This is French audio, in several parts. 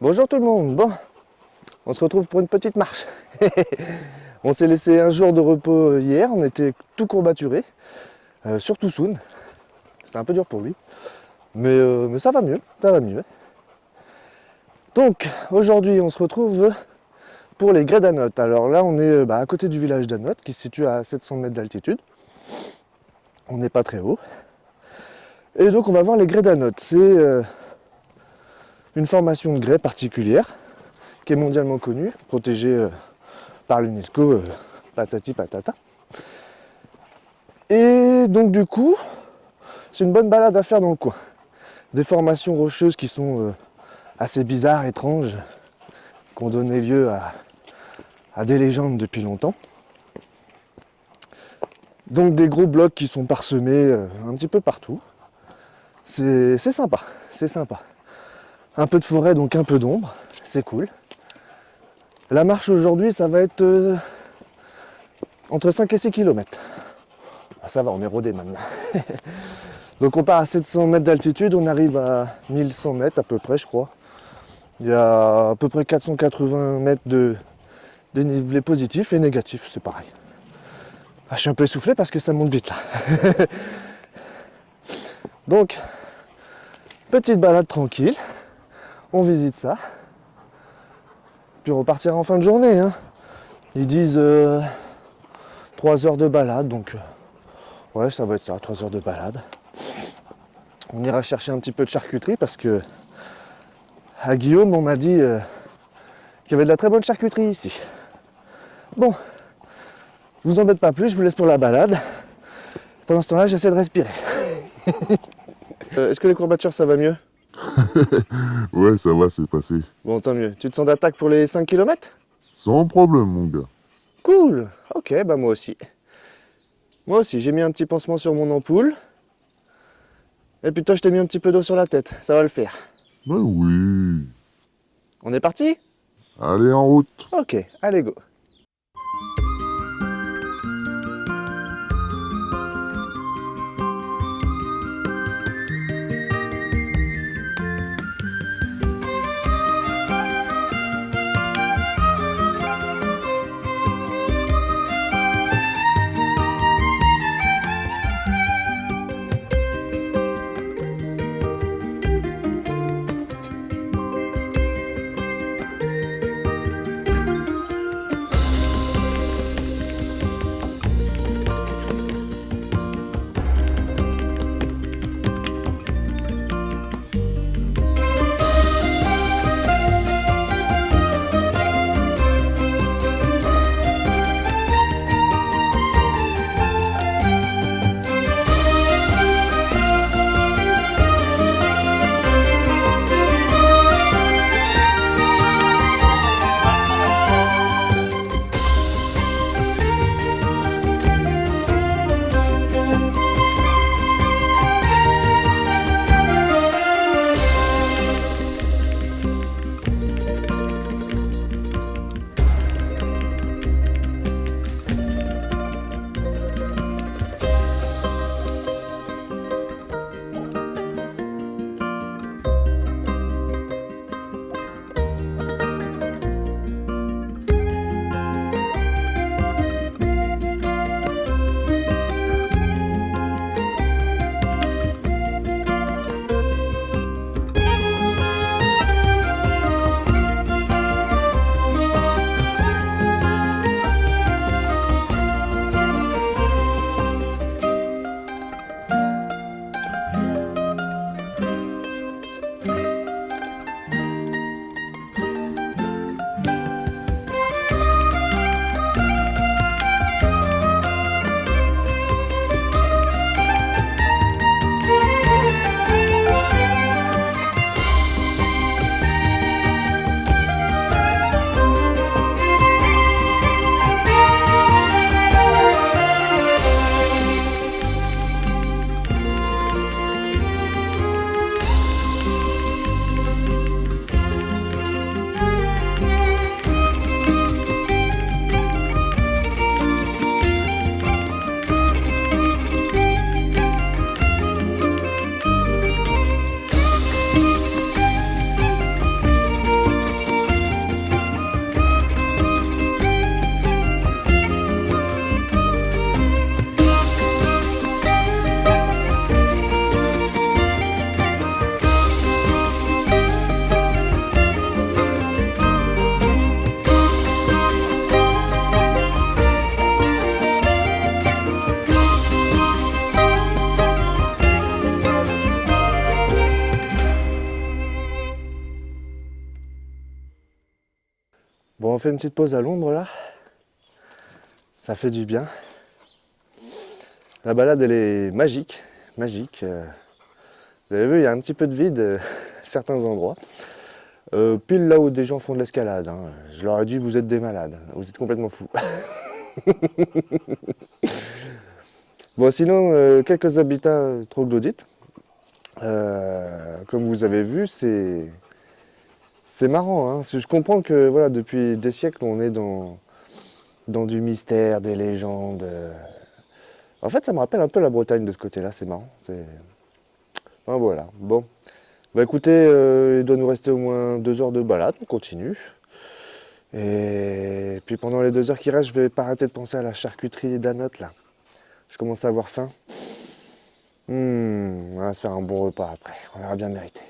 Bonjour tout le monde, bon, on se retrouve pour une petite marche. On s'est laissé un jour de repos hier, on était tout courbaturé, surtout Soun. C'était un peu dur pour lui, mais ça va mieux, ça va mieux. Donc aujourd'hui on se retrouve pour les grès d'Anote. Alors là on est à côté du village d'Anote qui se situe à 700 mètres d'altitude. On n'est pas très haut. Et donc on va voir les grès d'Anote. C'est une formation de grès particulière qui est mondialement connue, protégée par l'UNESCO, patati patata. Et donc du coup, c'est une bonne balade à faire dans le coin. Des formations rocheuses qui sont assez bizarres, étranges, qui ont donné lieu à des légendes depuis longtemps. Donc des gros blocs qui sont parsemés un petit peu partout. C'est sympa, c'est sympa. Un peu de forêt, donc un peu d'ombre, c'est cool. La marche aujourd'hui, ça va être entre 5 et 6 km. Ah, ça va, on est rodé maintenant. Donc on part à 700 mètres d'altitude, on arrive à 1100 mètres à peu près, je crois. Il y a à peu près 480 mètres de dénivelé positif et négatif, c'est pareil. Ah, je suis un peu essoufflé parce que ça monte vite là. Donc, petite balade tranquille, on visite ça. Puis on repartira en fin de journée. Hein. Ils disent 3 heures de balade, donc ouais, ça va être ça, 3 heures de balade. On ira chercher un petit peu de charcuterie parce que à Guillaume, on m'a dit qu'il y avait de la très bonne charcuterie ici. Bon, je vous embête pas plus, je vous laisse pour la balade. Pendant ce temps-là, j'essaie de respirer. Est-ce que les courbatures, ça va mieux? Ouais, ça va, c'est passé. Bon, tant mieux. Tu te sens d'attaque pour les 5 km? Sans problème, mon gars. Cool. Ok, bah moi aussi. Moi aussi, j'ai mis un petit pansement sur mon ampoule. Et puis toi, je t'ai mis un petit peu d'eau sur la tête. Ça va le faire. Ben oui. On est parti? Allez, en route. Ok, allez go. Bon, on fait une petite pause à l'ombre là. Ça fait du bien. La balade, elle est magique. Magique. Vous avez vu, il y a un petit peu de vide à certains endroits. Pile là où des gens font de l'escalade, hein. Je leur ai dit, vous êtes des malades. Vous êtes complètement fous. Bon, sinon, quelques habitats troglodytes. Comme vous avez vu, c'est marrant, hein. Je comprends que voilà, depuis des siècles, on est dans du mystère, des légendes. En fait, ça me rappelle un peu la Bretagne de ce côté-là, c'est marrant. Enfin, voilà. Bon. Bah écoutez, il doit nous rester au moins 2 heures de balade, on continue. Et puis pendant les 2 heures qui restent, je vais pas arrêter de penser à la charcuterie d'Anote là. Je commence à avoir faim. On va se faire un bon repas après, on l'aura bien mérité.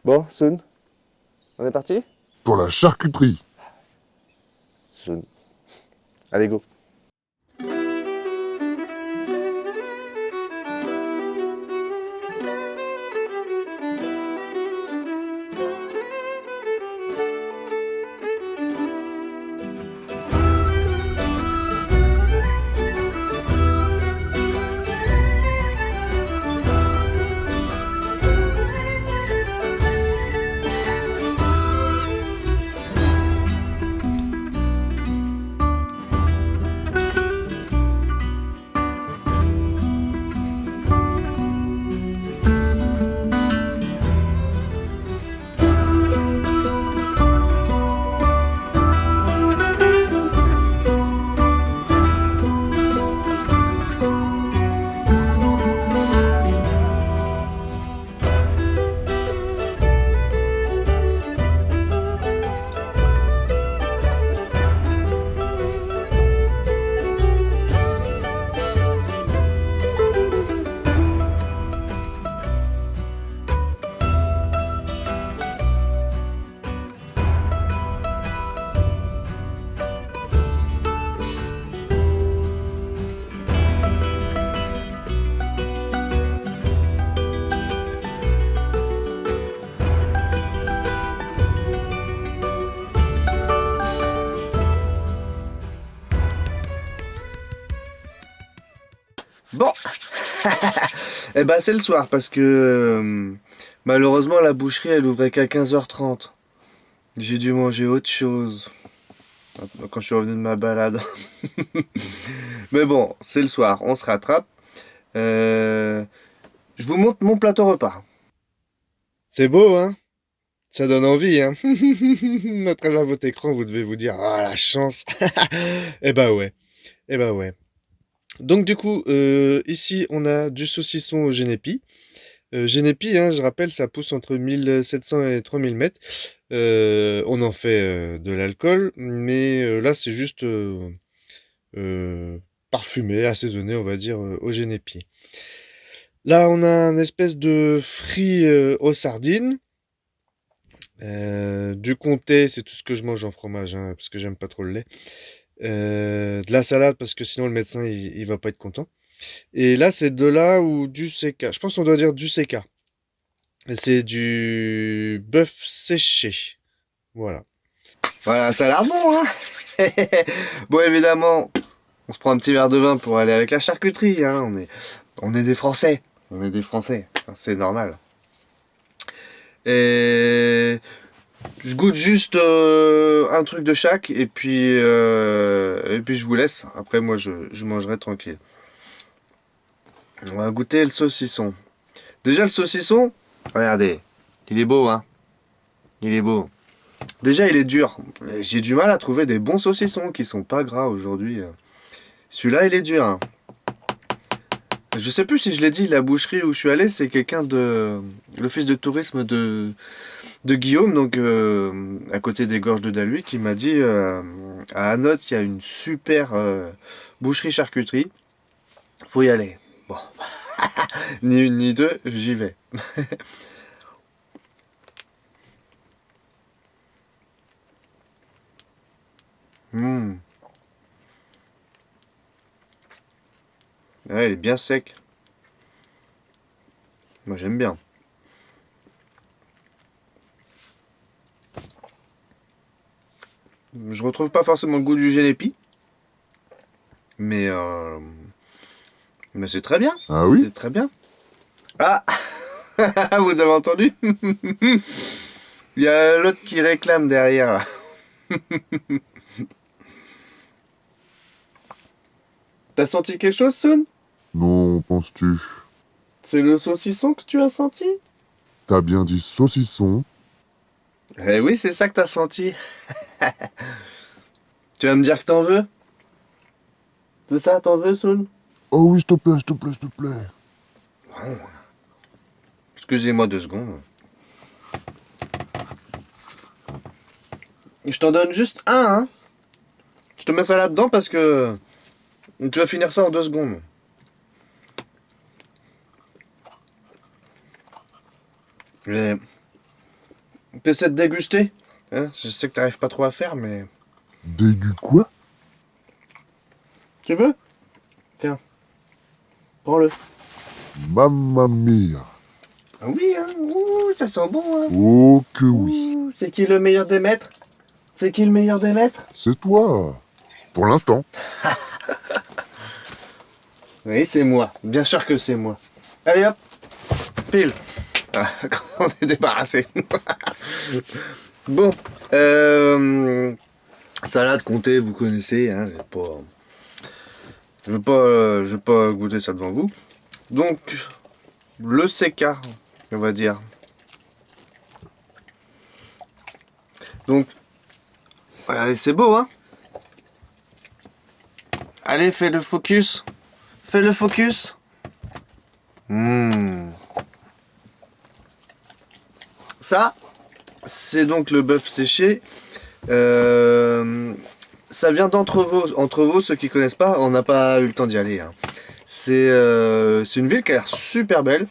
Bon, Soon, on est parti? Pour la charcuterie. Soon. Allez, go. Bon, eh ben c'est le soir parce que malheureusement la boucherie elle ouvrait qu'à 15h30. J'ai dû manger autre chose quand je suis revenu de ma balade. Mais bon, c'est le soir, on se rattrape. Je vous montre mon plateau repas. C'est beau, hein? Ça donne envie, hein? À travers votre écran, vous devez vous dire, ah la chance! Eh ben ouais, eh ben ouais. Donc du coup, ici on a du saucisson au génépi. Génépi, hein, je rappelle, ça pousse entre 1700 et 3000 mètres. On en fait de l'alcool, mais là c'est juste euh, parfumé, assaisonné, on va dire, au génépi. Là on a un espèce de frit aux sardines. Du comté, c'est tout ce que je mange en fromage, hein, parce que j'aime pas trop le lait. De la salade, parce que sinon le médecin il va pas être content. Et là c'est de là ou du CK. Je pense qu'on doit dire du CK. Et c'est du bœuf séché. Voilà. Voilà, ça a l'air bon, hein. Bon, évidemment, on se prend un petit verre de vin pour aller avec la charcuterie, hein. On est des Français. On est des Français. Enfin, c'est normal. Et je goûte juste un truc de chaque et puis je vous laisse. Après, moi, je mangerai tranquille. On va goûter le saucisson. Déjà, le saucisson, regardez, il est beau, hein. Il est beau. Déjà, il est dur. J'ai du mal à trouver des bons saucissons qui sont pas gras aujourd'hui. Celui-là, il est dur, hein. Je sais plus si je l'ai dit, la boucherie où je suis allé, c'est quelqu'un de l'office de tourisme de Guillaume, donc à côté des gorges de Daluy, qui m'a dit à Anote, il y a une super boucherie charcuterie. Faut y aller. Bon, ni une ni deux, j'y vais. Mmh. Ouais, elle est bien sec. Moi, j'aime bien. Je retrouve pas forcément le goût du gélépi. Mais c'est très bien. Ah oui? C'est très bien. Ah vous avez entendu? Il y a l'autre qui réclame derrière là. T'as senti quelque chose, Soun? Non, penses-tu? C'est le saucisson que tu as senti? T'as bien dit saucisson. Eh oui, c'est ça que t'as senti. Tu vas me dire que t'en veux? C'est ça, t'en veux, Soun? Oh oui, s'il te plaît, s'il te plaît, s'il te plaît. Excusez-moi 2 secondes. Je t'en donne juste un, hein. Je te mets ça là-dedans parce que tu vas finir ça en 2 secondes. Et t'essaies de déguster, hein. Je sais que t'arrives pas trop à faire, mais... Dégu quoi? Tu veux? Tiens, prends-le. Mamma mia. Ah oui, hein. Ouh, ça sent bon, hein. Oh que oui. Ouh, c'est qui le meilleur des maîtres? C'est qui le meilleur des maîtres? C'est toi. Pour l'instant. Oui, c'est moi. Bien sûr que c'est moi. Allez hop, pile. Ah, on est débarrassé. Bon, salade comté, vous connaissez. Hein, je vais pas goûter ça devant vous. Donc, le CK, on va dire. Donc, c'est beau, hein. Allez, fais le focus. Fais le focus. Ça, c'est donc le bœuf séché. Ça vient d'Entrevaux. Entrevaux, ceux qui connaissent pas, on n'a pas eu le temps d'y aller. Hein. C'est une ville qui a l'air super belle.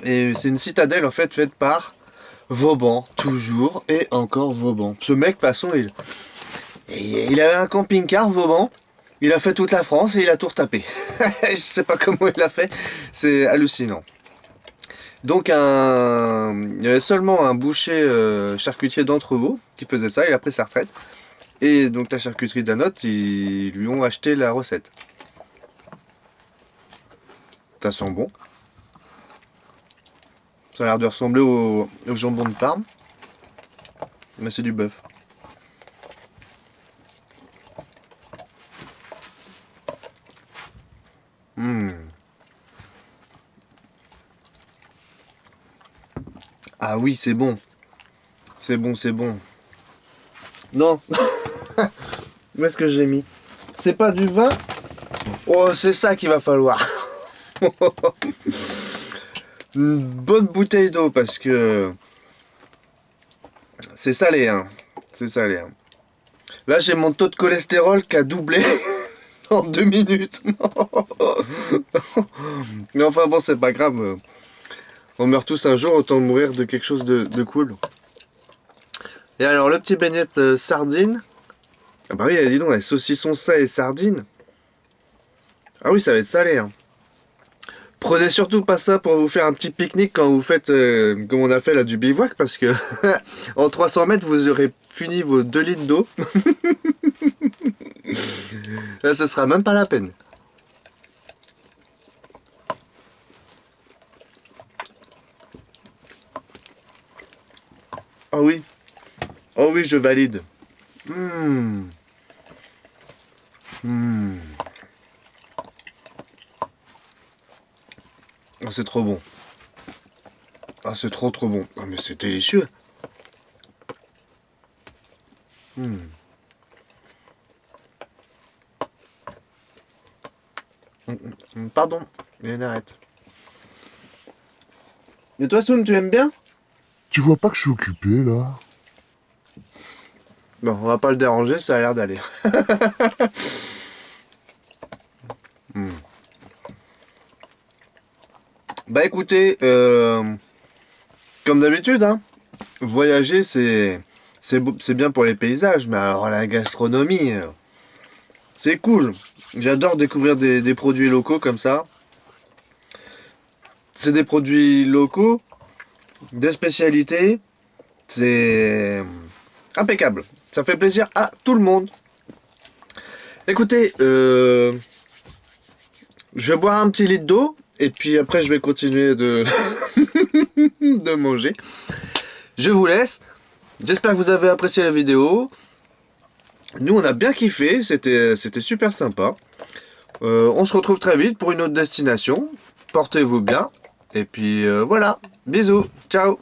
Et c'est une citadelle en fait faite par Vauban, toujours et encore Vauban. Ce mec, de toute façon, il avait un camping-car Vauban. Il a fait toute la France et il a tout retapé. Je sais pas comment il a fait. C'est hallucinant. Donc il y avait seulement un boucher charcutier d'Entrevaux qui faisait ça, il a pris sa retraite. Et donc la charcuterie d'Anote, ils lui ont acheté la recette. Ça sent bon. Ça a l'air de ressembler au jambon de Parme. Mais c'est du bœuf. Ah oui, c'est bon. C'est bon, c'est bon. Non. Où est-ce que j'ai mis? C'est pas du vin? Oh, c'est ça qu'il va falloir. Une bonne bouteille d'eau parce que c'est salé, hein. C'est salé. Hein. Là, j'ai mon taux de cholestérol qui a doublé en 2 minutes. Mais enfin bon, c'est pas grave. On meurt tous un jour, autant mourir de quelque chose de cool. Et alors, le petit beignet sardine. Ah bah oui, dis donc, les saucissons ça et sardines. Ah oui, ça va être salé. Hein. Prenez surtout pas ça pour vous faire un petit pique-nique quand vous faites, comme on a fait là, du bivouac, parce que en 300 mètres, vous aurez fini vos 2 litres d'eau. Là, ce sera même pas la peine. Ah oui. Oh oui, je valide. Oh, c'est trop bon. Ah, c'est trop bon. Ah, mais c'est délicieux. Pardon, il y a une arrête. Et toi, Soun, tu aimes bien? Tu vois pas que je suis occupé là? Bon, on va pas le déranger, ça a l'air d'aller. Bah écoutez, comme d'habitude, hein, voyager c'est bien pour les paysages, mais alors la gastronomie, c'est cool. J'adore découvrir des produits locaux comme ça. C'est des produits locaux, des spécialités. C'est Impeccable. Ça fait plaisir à tout le monde. Écoutez, je vais boire un petit litre d'eau et puis après je vais continuer de, de manger. Je vous laisse. J'espère que vous avez apprécié la vidéo. Nous on a bien kiffé, c'était super sympa. On se retrouve très vite pour une autre destination. Portez-vous bien. Et puis voilà. Bisous. Ciao.